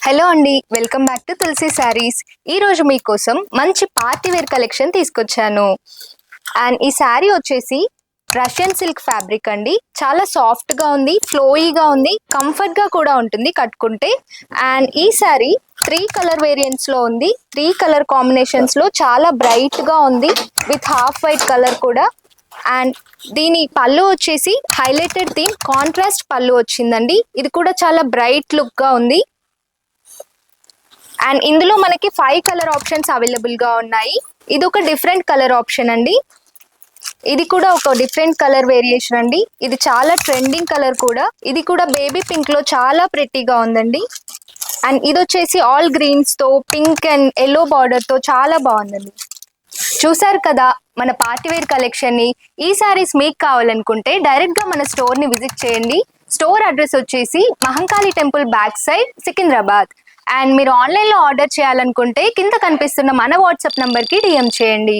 Hello అండి, welcome back to తులసి శారీస్. ఈ రోజు మీకోసం మంచి పార్టీ వేర్ కలెక్షన్ తీసుకొచ్చాను. అండ్ ఈ శారీ వచ్చేసి రష్యన్ సిల్క్ ఫ్యాబ్రిక్ అండి. చాలా సాఫ్ట్గా ఉంది, ఫ్లోయీగా ఉంది, కంఫర్ట్గా కూడా ఉంటుంది కట్టుకుంటే. అండ్ ఈ శారీ 3 కలర్ వేరియంట్స్లో ఉంది. 3 కలర్ కాంబినేషన్స్లో చాలా బ్రైట్గా ఉంది, విత్ హాఫ్ వైట్ కలర్ కూడా. అండ్ దీని పళ్ళు వచ్చేసి హైలైటెడ్ థీమ్ కాంట్రాస్ట్ పళ్ళు వచ్చిందండి. ఇది కూడా చాలా బ్రైట్ లుక్గా ఉంది. అండ్ ఇందులో మనకి 5 కలర్ ఆప్షన్స్ అవైలబుల్గా ఉన్నాయి. ఇది ఒక డిఫరెంట్ కలర్ ఆప్షన్ అండి. ఇది కూడా ఒక డిఫరెంట్ కలర్ వేరియేషన్ అండి. ఇది చాలా ట్రెండింగ్ కలర్ కూడా. ఇది కూడా బేబీ పింక్ లో చాలా ప్రెట్టీగా ఉందండి. అండ్ ఇది వచ్చేసి ఆల్ గ్రీన్స్ తో పింక్ అండ్ ఎల్లో బార్డర్ తో చాలా బాగుందండి. చూసారు కదా మన పార్టీవేర్ కలెక్షన్ ని. ఈ సారీస్ మీకు కావాలనుకుంటే డైరెక్ట్ గా మన స్టోర్ ని విజిట్ చేయండి. స్టోర్ అడ్రస్ వచ్చేసి Mahankali temple back side, Secunderabad. And మీరు ఆన్లైన్ లో ఆర్డర్ చేయాలనుకుంటే కింద కనిపిస్తున్న మన వాట్సాప్ నంబర్ కి డిఎం చేయండి.